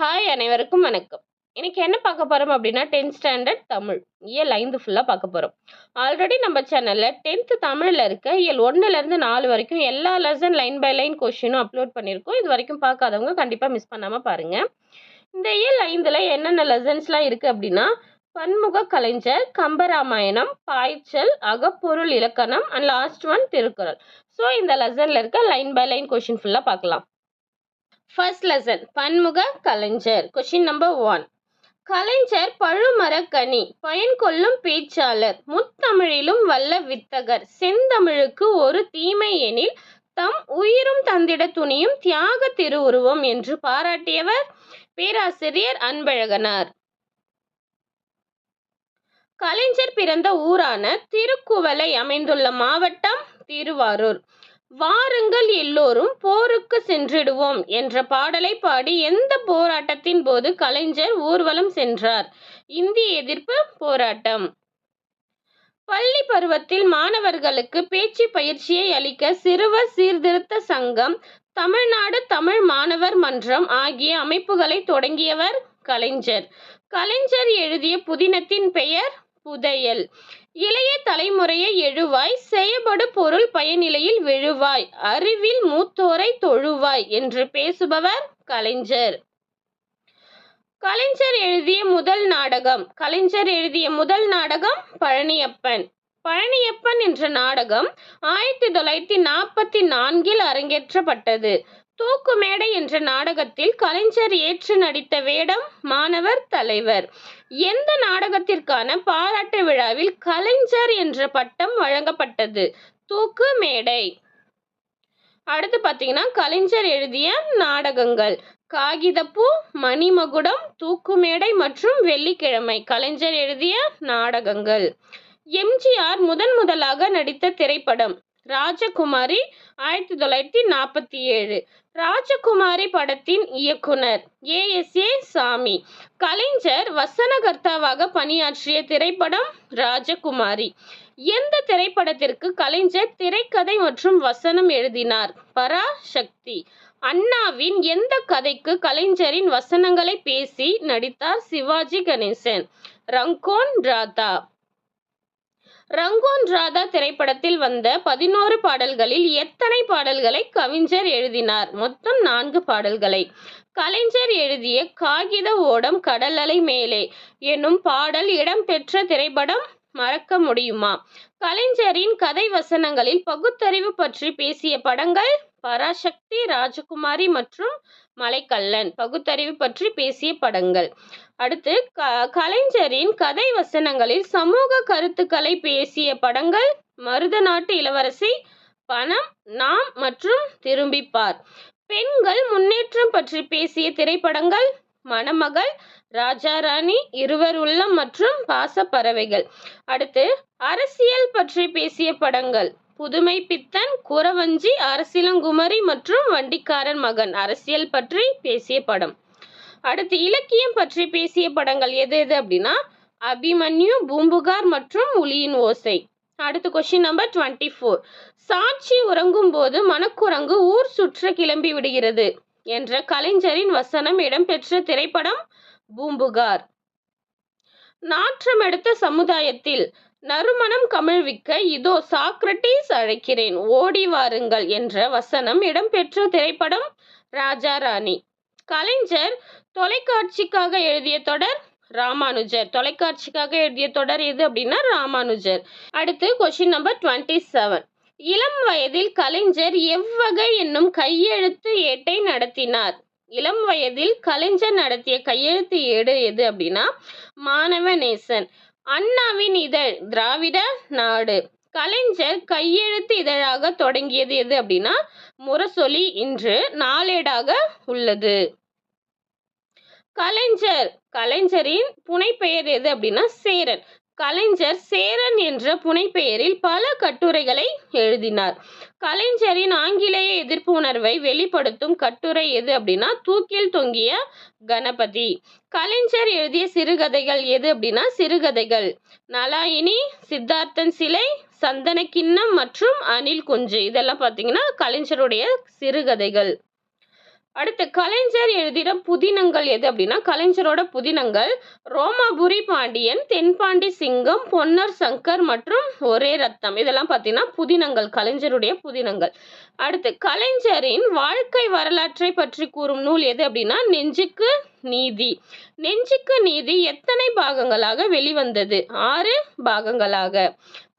Hi அனைவருக்கும் வணக்கம். இன்னைக்கு என்ன பார்க்க போறோம் அப்படின்னா 10th ஸ்டாண்டர்ட் தமிழ் இயல் 5 ஃபுல்லாக பார்க்க போகிறோம். ஆல்ரெடி நம்ம சேனலில் 10th தமிழில் இருக்க இயல் 1லேருந்து 4 வரைக்கும் எல்லா லெசன் லைன் பை லைன் கொஷினும் அப்லோட் பண்ணியிருக்கோம். இது வரைக்கும் பார்க்காதவங்க கண்டிப்பாக மிஸ் பண்ணாமல் பாருங்கள். இந்த இயல் 5ல் என்னென்ன லெசன்ஸ்லாம் இருக்குது அப்படின்னா பன்முக கலைஞர், கம்பராமாயணம், பாய்ச்சல், அகப்பொருள் இலக்கணம் and last one Thirukkural. So இந்த லெசனில் இருக்க லைன் பை லைன் கொஷின் ஃபுல்லாக பார்க்கலாம். First lesson, பன்முக கலைஞர். Question number 1. கலைஞர் பழுமரக்கனி, பயன் கொள்ளும் பேச்சாளர், முத்தமிழிலும் வல்ல வித்தகர், செந்தமிழுக்கு ஒரு தீமை எனில் தம் உயிரும் தந்திட துணியும் தியாக திருவுருவம் என்று பாராட்டியவர் பேராசிரியர் அன்பழகனார். கலைஞர் பிறந்த ஊரான திருக்குவளை அமைந்துள்ள மாவட்டம் திருவாரூர். வாருங்கள் எல்லோரும் போருக்கு சென்றிடுவோம் என்ற பாடலை பாடி எந்த போராட்டத்தின் போது கலைஞர் ஊர்வலம் சென்றார்? இந்திய எதிர்ப்பு போராட்டம். பள்ளி பருவத்தில் மாணவர்களுக்கு பேச்சு பயிற்சியை அளிக்க சிறுவர் சீர்திருத்த சங்கம், தமிழ்நாடு தமிழ் மாணவர் மன்றம் ஆகிய அமைப்புகளை தொடங்கியவர் கலைஞர். கலைஞர் எழுதிய புதினத்தின் பெயர் புதையல். இளைய தலைமுறையை எழுவாய், செயபடு பொருள் பயனிலையில் விழுவாய், அறிவில் மூத்தோரை தொழுவாய் என்று பேசுபவர் கலைஞர். கலைஞர் எழுதிய முதல் நாடகம். கலைஞர் எழுதிய முதல் நாடகம் பழனியப்பன். பழனியப்பன் என்ற நாடகம் 1944 அரங்கேற்றப்பட்டது. தூக்குமேடை என்ற நாடகத்தில் கலைஞர் ஏற்று நடித்த வேடம் மாணவர் தலைவர். எந்த நாடகத்திற்கான பாராட்டு விழாவில் கலைஞர் என்ற பட்டம் வழங்கப்பட்டது? தூக்கு மேடை. அடுத்து பார்த்தீங்கன்னா கலைஞர் எழுதிய நாடகங்கள் காகிதப்பூ, மணிமகுடம், தூக்குமேடை மற்றும் வெள்ளிக்கிழமை கலைஞர் எழுதிய நாடகங்கள். எம்ஜிஆர் முதலாக நடித்த திரைப்படம் ராஜகுமாரி 1947. ராஜகுமாரி படத்தின் இயக்குனர் ஏ சாமி. கலைஞர் வசனகர்த்தாவாக பணியாற்றிய திரைப்படம் ராஜகுமாரி. எந்த திரைப்படத்திற்கு கலைஞர் திரைக்கதை மற்றும் வசனம் எழுதினார்? பராசக்தி. அண்ணாவின் எந்த கதைக்கு கலைஞரின் வசனங்களை பேசி நடித்தார் சிவாஜி கணேசன்? ரங்கோன் ராதா. ரங்கோன் ராதா திரைப்படத்தில் வந்த 11 பாடல்களில் எத்தனை பாடல்களை கவிஞர் எழுதினார்? மொத்தம் 4 பாடல்களை. கலைஞர் எழுதிய காகித ஓடம் கடல் அலை மேலே எனும் பாடல் இடம்பெற்ற திரைப்படம் மறக்க முடியுமா? கலைஞரின் கதை வசனங்களில் பகுத்தறிவு பற்றி பேசிய படங்கள் பராசக்தி, ராஜகுமாரி மற்றும் மலைக்கல்லன். பகுத்தறிவு பற்றி பேசிய படங்கள். அடுத்து கலைஞரின் கதை வசனங்களில் சமூக கருத்துக்களை பேசிய படங்கள் மருதநாட்டு இளவரசி, பணம், நாம் மற்றும் திரும்பிப்பார். பெண்கள் முன்னேற்றம் பற்றி பேசிய திரைப்படங்கள் மணமகள், ராஜாராணி, இருவர் உள்ளம் மற்றும் பாசப்பறவைகள். அடுத்து அரசியல் பற்றி பேசிய படங்கள் புதுமை பித்தன், குறவஞ்சி, அரசியலங்குமரி மற்றும் வண்டிக்காரன் மகன். அரசியல் பற்றி பேசிய படம். அடுத்து இலக்கியம் பற்றி பேசிய படங்கள் எது அப்படின்னா அபிமன்யு, பூம்புகார் மற்றும் உளியின் ஓசை. அடுத்து கொஸ்டின் நம்பர் 24. சாட்சி உறங்கும் போது மனக்குரங்கு ஊர் சுற்ற கிளம்பி விடுகிறது என்ற கலைஞரின் வசனம் இடம்பெற்ற திரைப்படம் பூம்புகார். நாற்றம் எடுத்த சமுதாயத்தில் நறுமணம் கமிழ்விக்க இதோ சாக்ரட்டிஸ் அழைக்கிறேன், ஓடி வாருங்கள் என்ற வசனம் இடம்பெற்ற திரைப்படம் ராஜாராணி. கலைஞர் தொலைக்காட்சிக்காக எழுதிய தொடர் ராமானுஜர். தொலைக்காட்சிக்காக எழுதிய தொடர் எது அப்படின்னா ராமானுஜர். அடுத்து கொஸ்டின் நம்பர் 27. இளம் வயதில் கலைஞர் எவ்வகை என்னும் கையெழுத்து ஏட்டை நடத்தினார்? இளம் வயதில் கலைஞர் நடத்திய கையெழுத்து ஏடு எது அப்படின்னா மாணவநேசன். அண்ணாவின் இதழ் திராவிட நாடு. கலைஞர் கையெழுத்து இதழாக தொடங்கியது எது அப்படின்னா முரசொலி, இன்று நாளேடாக உள்ளது. கலைஞரின் புனைப்பெயர் எது அப்படின்னா சேரன். கலைஞர் சேரன் என்ற புனைப்பெயரில் பல கட்டுரைகளை எழுதினார். கலைஞரின் ஆங்கிலேய எதிர்ப்பு உணர்வை வெளிப்படுத்தும் கட்டுரை எது அப்படின்னா தூக்கில் தொங்கிய கணபதி. கலைஞர் எழுதிய சிறுகதைகள் எது அப்படின்னா சிறுகதைகள் நலாயினி, சித்தார்த்தன் சிலை, சந்தன கிண்ணம் மற்றும் அணில் குஞ்சு. இதெல்லாம் பார்த்தீங்கன்னா கலைஞருடைய சிறுகதைகள். அடுத்து கலைஞர் எழுதின புதினங்கள் எது அப்படின்னா கலைஞரோட புதினங்கள் ரோமாபுரி பாண்டியன், தென்பாண்டி சிங்கம், பொன்னர் சங்கர் மற்றும் ஒரே ரத்தம். இதெல்லாம் பார்த்தீங்கன்னா புதினங்கள், கலைஞருடைய புதினங்கள். அடுத்து கலைஞரின் வாழ்க்கை வரலாற்றை பற்றி கூறும் நூல் எது அப்படின்னா நெஞ்சுக்கு நீதி. நெஞ்சுக்கு நீதி எத்தனை பாகங்களாக வெளிவந்தது? 6 பாகங்களாக.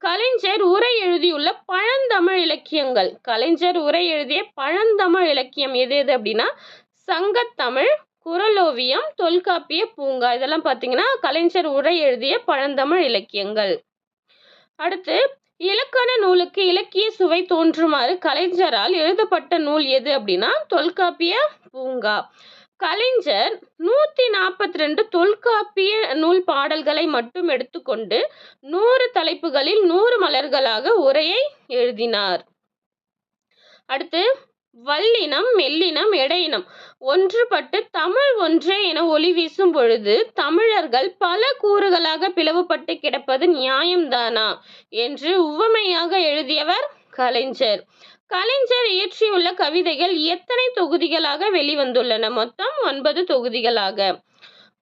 கலைஞர் உரை எழுதியுள்ள பழந்தமிழ் இலக்கியங்கள். கலைஞர் உரை எழுதிய பழந்தமிழ் இலக்கியம் எது எது அப்படின்னா சங்கத்தமிழ், குறளோவியம், தொல்காப்பிய பூங்கா. இதெல்லாம் பார்த்தீங்கன்னா கலைஞர் உரை எழுதிய பழந்தமிழ் இலக்கியங்கள். அடுத்து இலக்கண நூலுக்கு இலக்கிய சுவை தோன்றுமாறு கலைஞரால் எழுதப்பட்ட நூல் எது அப்படின்னா தொல்காப்பிய பூங்கா. கலைஞர் 142 தொல்காப்பிய நூல் பாடல்களை மட்டும் எடுத்துக்கொண்டு 100 தலைப்புகளில் 100 மலர்களாக உரையை எழுதினார். அடுத்து வல்லினம், மெல்லினம், எடையினம் ஒன்றுபட்டு தமிழ் ஒன்றே என ஒளி வீசும் பொழுது தமிழர்கள் பல கூறுகளாக பிளவுபட்டு கிடப்பது நியாயம்தானா என்று உவமையாக எழுதியவர் கலைஞர். கலைஞர் இயற்றியுள்ள கவிதைகள் எத்தனை தொகுதிகளாக வெளிவந்துள்ளன? மொத்தம் 9 தொகுதிகளாக.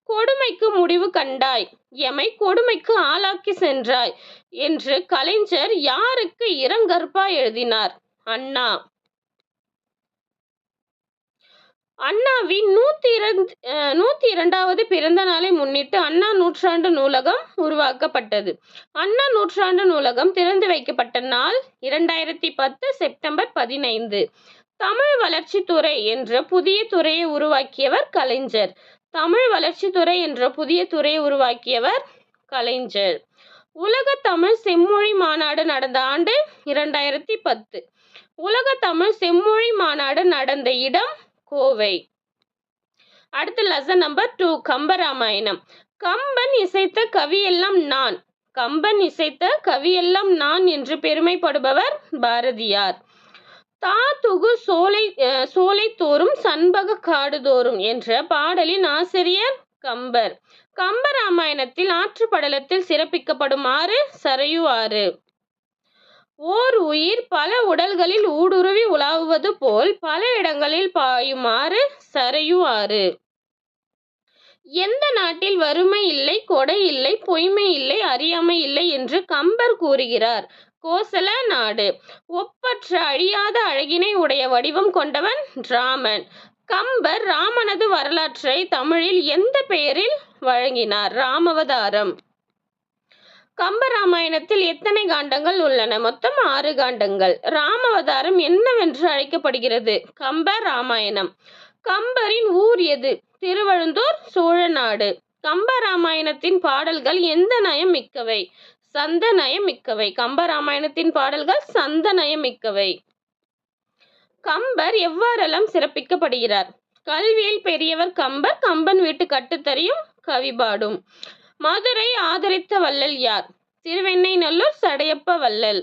கொடுமைக்கு முடிவு கண்டாய், எமை கொடுமைக்கு ஆளாக்கி சென்றாய் என்று கலைஞர் யாருக்கு இரங்கற்பா எழுதினார்? அண்ணா. அண்ணாவின் 102வது பிறந்த நாளை முன்னிட்டு அண்ணா நூற்றாண்டு நூலகம் உருவாக்கப்பட்டது. அண்ணா நூற்றாண்டு நூலகம் திறந்து வைக்கப்பட்ட நாள் 2010 செப்டம்பர் 15. தமிழ் வளர்ச்சித்துறை என்ற புதிய துறையை உருவாக்கியவர் கலைஞர். தமிழ் வளர்ச்சித்துறை என்ற புதிய துறையை உருவாக்கியவர் கலைஞர். உலக தமிழ் செம்மொழி மாநாடு நடந்த ஆண்டு 2010. உலக தமிழ் செம்மொழி மாநாடு நடந்த இடம் கோவை. அடுத்து லெசன் நம்பர் 2 கம்பராமாயணம். கம்பன் இசைத்த கவியெல்லாம் நான். கம்பன் இசைத்த கவியெல்லாம் நான் என்று பெருமைப்படுபவர் பாரதியார். தாதுகு சோலை தோறும் சண்பக காடு தோறும் என்ற பாடலின் ஆசிரியர் கம்பர். கம்பராமாயணத்தில் ஆற்றுப்படலத்தில் சிறப்பிக்கப்படும் ஆறு சரையு ஆறு. ஓர் உயிர் பல உடல்களில் ஊடுருவி உலாவுவது போல் பல இடங்களில் பாயும் ஆறு சரையு ஆறு. எந்த நாட்டில் வறுமை இல்லை, கொடை இல்லை, பொய்மை இல்லை, அறியாமை இல்லை என்று கம்பர் கூறுகிறார்? கோசல நாடு. ஒப்பற்ற அழியாத அழகினை உடைய வடிவம் கொண்டவன் ராமன். கம்பர் ராமனது வரலாற்றை தமிழில் எந்த பெயரில் வழங்கினார்? ராமவதாரம். கம்பராமாயணத்தில் எத்தனை காண்டங்கள் உள்ளன? மொத்தம் 6 காண்டங்கள். ராமவதாரம் என்னவென்று அழைக்கப்படுகிறது? கம்ப ராமாயணம். கம்பரின் ஊர் எது? திருவழுந்தூர், சோழநாடு. கம்பராமாயணத்தின் பாடல்கள் எந்த நயம் மிக்கவை? சந்த நயம் மிக்கவை. கம்பராமாயணத்தின் பாடல்கள் சந்த நயம் மிக்கவை. கம்பர் எவ்வாறெல்லாம் சிறப்பிக்கப்படுகிறார்? கல்வியில் பெரியவர் கம்பர். கம்பன் வீட்டு கட்டுத்தறியும் கவிபாடும். மதுரை ஆதரித்த வள்ளல் யார்? திருவெண்ணைநல்லூர் சடையப்ப வள்ளல்.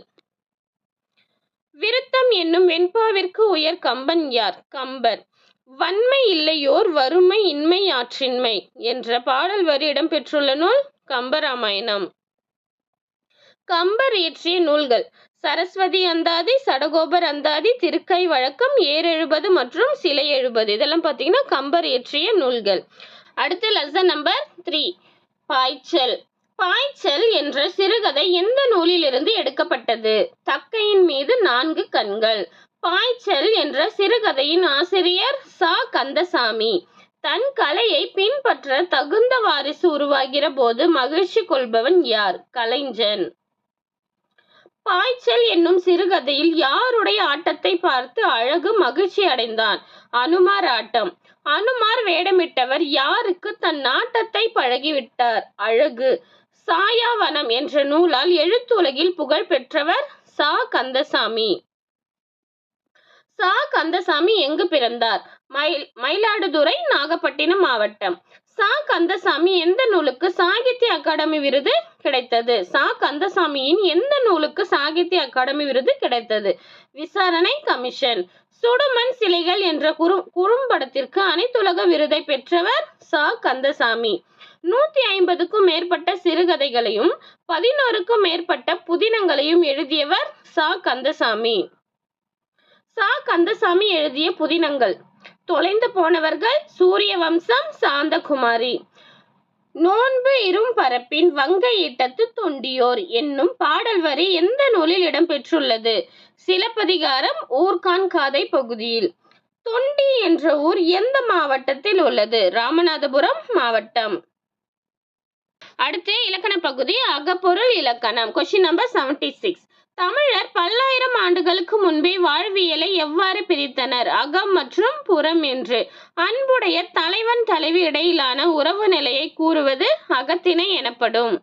விருத்தம் என்னும் வெண்பாவிற்கு உயர் கம்பன் யார்? கம்பர். வன்மை இல்லையோர் வறுமை இன்மை ஆற்றின்மை என்ற பாடல் வரி இடம்பெற்றுள்ள நூல் கம்பராமாயணம். கம்பர் இயற்றிய நூல்கள் சரஸ்வதி அந்தாதி, சடகோபர் அந்தாதி, திருக்கை வழக்கம், ஏறெழுபது மற்றும் சிலை எழுபது. இதெல்லாம் பார்த்தீங்கன்னா கம்பர் இயற்றிய நூல்கள். அடுத்து லெசன் நம்பர் 3 பாய்ச்சல். பாய்ச்சல் என்ற சிறுகதை எந்த நூலிலிருந்து எடுக்கப்பட்டது? தக்கையின் மீது 4 கண்கள். பாய்ச்சல் என்ற சிறுகதையின் ஆசிரியர் ச. கந்தசாமி. தன் கலையை பின்பற்ற தகுந்த வாரிசு உருவாகிற போது மகிழ்ச்சி கொள்பவன் யார்? கலைஞன். பாய்ச்சல் என்னும் சிறுகதையில் யாருடைய ஆட்டத்தை பார்த்து அழகு மகிழ்ச்சி அடைந்தான்? அனுமார் ஆட்டம். அனுமார் வேடமிட்டவர் யாருக்கு தன் நாட்டத்தை பழகிவிட்டார்? அழகு. சாயாவனம் என்ற நூலால் எழுத்துலகில் புகழ் பெற்றவர் ச. கந்தசாமி. ச. கந்தசாமி எங்கு பிறந்தார்? மயிலாடுதுறை, நாகப்பட்டினம் மாவட்டம். ச. கந்தசாமி எந்த நூலுக்கு சாகித்ய அகாடமி விருது கிடைத்தது? ச. கந்தசாமியின் எந்த நூலுக்கு சாகித்ய அகாடமி விருது கிடைத்தது? விசாரணை கமிஷன். சுடுமண் சிலைகள் என்ற குறும்படத்திற்கு அனைத்துலக விருதை பெற்றவர் ச. கந்தசாமி. 150க்கும் மேற்பட்ட சிறுகதைகளையும் 11க்கும் மேற்பட்ட புதினங்களையும் எழுதியவர் ச. கந்தசாமி. ச. கந்தசாமி எழுதிய புதினங்கள் தொலைந்து போனவர்கள் சூரிய வம்சம் சாந்தகுமாரி. நோன்பு இரும் பரப்பின் வங்க ஈட்டத்து தொண்டியோர் என்னும் பாடல் வரி எந்த நூலில் இடம்பெற்றுள்ளது? சிலப்பதிகாரம் ஊர்கான் காதை பகுதியில். தொண்டி என்ற ஊர் எந்த மாவட்டத்தில் உள்ளது? ராமநாதபுரம் மாவட்டம். அடுத்து இலக்கண பகுதி அகப்பொருள் இலக்கணம். Question number 76. தமிழர் பல்லாயிரம் ஆண்டுகளுக்கு முன்பே வாழ்வியலை எவ்வாறு பிரித்தனர்? அகம் மற்றும் புறம் என்று. அன்புடைய தலைவன் தலைவி இடையிலான உறவு நிலையை கூறுவது அகத்திணை எனப்படும்.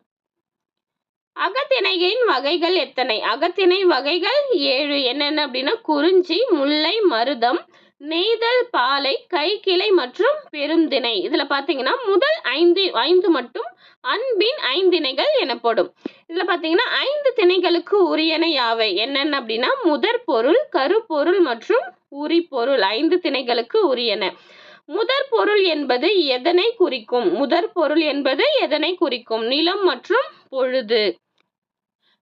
அகத்திணையின் வகைகள் எத்தனை? அகத்திணை வகைகள் 7. என்னென்ன அப்படின்னா குறிஞ்சி, முல்லை, மருதம், நெய்தல், பாலை, கைக்கிளை மற்றும் பெருந்திணை. இதுல பாத்தீங்கன்னா முதல் 5 மட்டும் அன்பின் ஐந்திணைகள் எனப்படும். இதுல பாத்தீங்கன்னா 5 திணைகளுக்கு உரியன யாவை? என்னென்ன அப்படின்னா முதற் பொருள், கருப்பொருள் மற்றும் உரிபொருள் 5 திணைகளுக்கு உரியன. முதற் பொருள் என்பது எதனை குறிக்கும்? முதற் பொருள் என்பது எதனை குறிக்கும்? நிலம் மற்றும் பொழுது.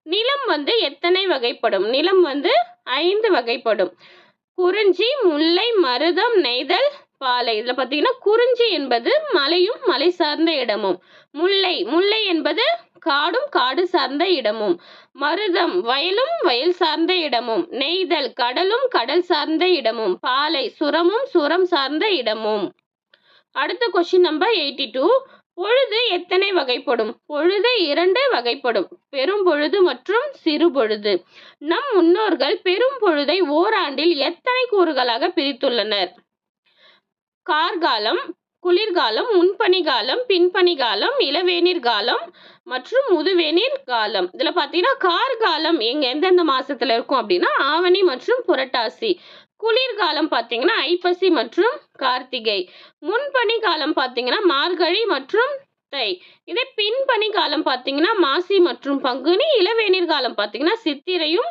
நிலம் எத்தனை வகைப்படும்? நிலம் 5 வகைப்படும். குறிஞ்சி, முல்லை, மருதம், நெய்தல், பாலை. இதுல பாத்தீங்கன்னா குறிஞ்சி என்பது மலையும் மலை சார்ந்த இடமும். முல்லை என்பது காடும் காடு சார்ந்த இடமும். மருதம் வயலும் வயல் சார்ந்த இடமும். நெய்தல் கடலும் கடல் சார்ந்த இடமும். பாலை சுரமும் சுரம் சார்ந்த இடமும். அடுத்த கொஸ்டின் நம்பர் 82. பொழுது எத்தனை வகைப்படும்? பொழுது 2 வகைப்படும். பெரும் பொழுது மற்றும் சிறு பொழுது. நம் முன்னோர்கள் பெரும் பொழுதை ஓராண்டில் எத்தனை கூறுகளாக பிரித்துள்ளனர்? கார்காலம், குளிர்காலம், முன்பனிகாலம், பின்பனிகாலம், இளவேநீர் காலம் மற்றும் முதுவேநீர் காலம். இதுல பாத்தீங்கன்னா கார்காலம் எந்தெந்த மாசத்துல இருக்கும் அப்படின்னா ஆவணி மற்றும் புரட்டாசி. குளிர்காலம் பாத்தீங்கன்னா ஐப்பசி மற்றும் கார்த்திகை. முன்பனி காலம் பாத்தீங்கன்னா மார்கழி மற்றும் தை. இதே பின்பனி காலம் பாத்தீங்கன்னா மாசி மற்றும் பங்குனி. இளவேநீர் காலம் பாத்தீங்கன்னா சித்திரையும்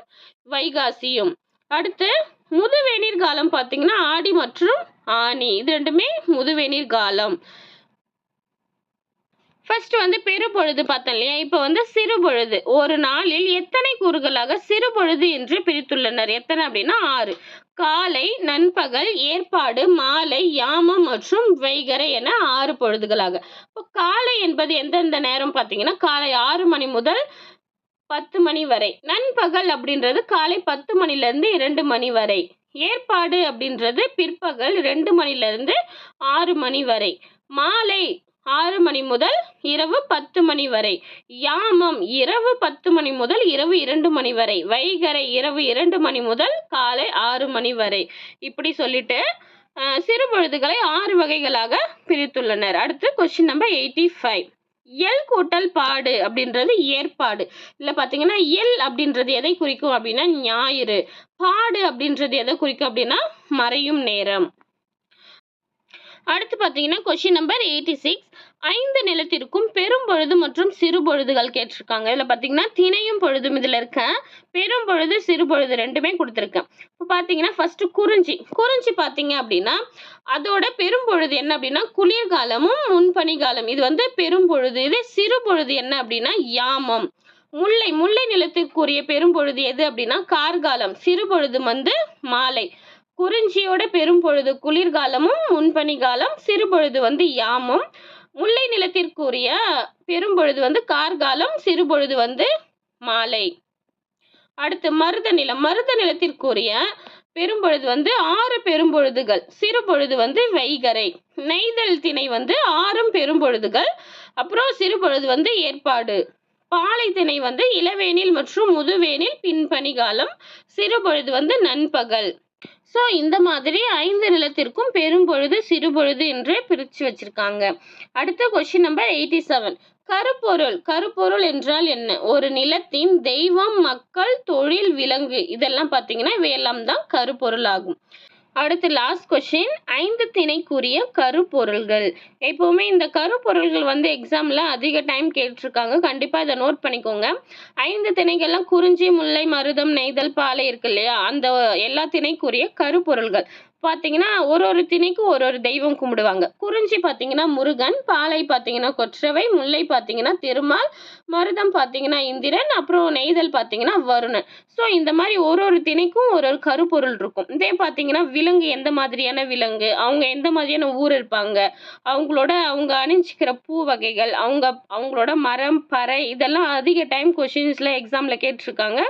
வைகாசியும். அடுத்து முதுவேநீர் காலம் பாத்தீங்கன்னா ஆடி மற்றும் ஆனி. இது ரெண்டுமே முதுவேநீர் காலம். ஃபர்ஸ்ட் பெரும்பொழுது பார்த்தோம் இல்லையா? இப்போ சிறு பொழுது. ஒரு நாளில் எத்தனை கூறுகளாக சிறு பொழுது என்று பிரித்துள்ளனர்? எத்தனை அப்படின்னா 6. காலை, நண்பகல், ஏற்பாடு, மாலை, யாமம் மற்றும் வைகறை என 6 பொழுதுகளாக. இப்போ காலை என்பது எந்தெந்த நேரம் பார்த்தீங்கன்னா காலை 6 மணி முதல் 10 மணி வரை. நண்பகல் அப்படின்றது காலை 10 மணிலேருந்து 2 மணி வரை. ஏற்பாடு அப்படின்றது பிற்பகல் 2 மணிலேருந்து 6 மணி வரை. மாலை 6 மணி முதல் இரவு 10 மணி வரை. யாமம் இரவு 10 மணி முதல் இரவு 2 மணி வரை. வைகறை இரவு 2 மணி முதல் காலை 6 மணி வரை. இப்படி சொல்லிட்டு சிறு பொழுதுகளை 6 வகைகளாக பிரித்துள்ளனர். அடுத்து கொஸ்டின் நம்பர் 85. எல் கூட்டல் பாடு அப்படின்றது ஏற்பாடு. இல்ல பாத்தீங்கன்னா எல் அப்படின்றது எதை குறிக்கும் அப்படின்னா ஞாயிறு. பாடு அப்படின்றது எதை குறிக்கும் அப்படின்னா மறையும் நேரம். அடுத்து பாத்தீங்கன்னா கொஸ்டின் நம்பர் 86. 5 நிலத்திற்கும் பெரும் பொழுது மற்றும் சிறு பொழுதுகள் கேட்டிருக்காங்க. இதுல பாத்தீங்கன்னா திணையும் பொழுதும் இதுல இருக்க. பெரும் பொழுது சிறு பொழுது ரெண்டுமே கொடுத்துருக்கேன். இப்போ பாத்தீங்கன்னா ஃபர்ஸ்ட் குறிஞ்சி பாத்தீங்க அப்படின்னா அதோட பெரும் பொழுது என்ன அப்படின்னா குளிர்காலமும் முன்பனிகாலம். இது பெரும் பொழுது. இதே சிறு பொழுது என்ன அப்படின்னா யாமம். முல்லை நிலத்திற்குரிய பெரும் பொழுது எது அப்படின்னா கார்காலம். சிறு பொழுது மாலை. குறிஞ்சியோட பெரும் பொழுது குளிர்காலமும் முன்பனிகாலம். சிறு பொழுது யாமம். முல்லை நிலத்திற்குரிய பெரும் பொழுது கார்காலம். சிறு பொழுது மாலை. அடுத்து மருத நிலத்திற்குரிய பெரும்பொழுது 6 பெரும்பொழுதுகள். சிறு பொழுது வைகறை. நெய்தல் திணை 6 பெரும்பொழுதுகள். அப்புறம் சிறு பொழுது ஏற்பாடு. பாலை திணை இளவேனில் மற்றும் முதுவேனில் பின்பனிகாலம். சிறு பொழுது நண்பகல். ஸோ இந்த மாதிரி 5 நிலத்திற்கும் பெரும்பொழுது சிறு பொழுது என்று பிரித்து வச்சிருக்காங்க. அடுத்த கொஸ்டின் நம்பர் 87. கருப்பொருள் என்றால் என்ன? ஒரு நிலத்தின் தெய்வம், மக்கள், தொழில், விலங்கு இதெல்லாம் பார்த்தீங்கன்னா இவையெல்லாம் தான் கருப்பொருள் ஆகும். அடுத்து லாஸ்ட் கொஸ்டின் 5 திணைக்குரிய கருப்பொருள்கள். எப்பவுமே இந்த கருப்பொருள்கள் எக்ஸாம்ல அதிக டைம் கேட்டிருக்காங்க. கண்டிப்பா இதை நோட் பண்ணிக்கோங்க. 5 திணைகள்லாம் குறிஞ்சி, முல்லை, மருதம், நெய்தல், பாலை இருக்கு இல்லையா? அந்த எல்லா திணைக்குரிய கருப்பொருள்கள். பார்த்தீங்கன்னா, ஒரு திணைக்கும் ஒரு தெய்வம் கும்பிடுவாங்க. குறிஞ்சி பார்த்தீங்கன்னா முருகன், பாலை பார்த்தீங்கன்னா கொற்றவை, முல்லை பார்த்தீங்கன்னா திருமால், மருதம் பார்த்தீங்கன்னா இந்திரன், அப்புறம் நெய்தல் பார்த்தீங்கன்னா வருணன். ஸோ இந்த மாரி ஒரு திணைக்கும் ஒரு கருப்பொருள் இருக்கும். இதே பார்த்தீங்கன்னா, விலங்கு எந்த மாதிரியான விலங்கு, அவங்க எந்த மாதிரியான ஊர் இருப்பாங்க, அவங்க அணிஞ்சிக்கிற பூ வகைகள், அவங்களோட மரம், பறை இதெல்லாம் அதிக டைம் கொஸ்டின்ஸ்ல எக்ஸாம்ல கேட்டுருக்காங்க.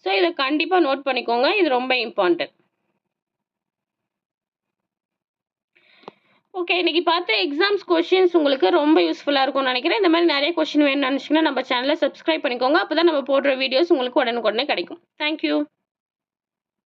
ஸோ இத கண்டிப்பா நோட் பண்ணிக்கோங்க. இது ரொம்ப இம்பார்ட்டன்ட். ஓகே. இன்னைக்கு பார்த்த எக்ஸாம்ஸ் கொஸ்டின்ஸ் உங்களுக்கு ரொம்ப யூஸ்ஃபுல்லா இருக்கும்னு நெனைக்கிறேன். இந்த மாரி நெறைய கொஸ்டின் வேணும்னு நெனச்சீங்கன்னா, நம்ம சேனல சப்ஸ்கிரைப் பண்ணிக்கோங்க. அப்பதான் நம்ம போடுற வீடியோஸ் உங்களுக்கு உடனுக்குடனே கிடைக்கும். Thank you.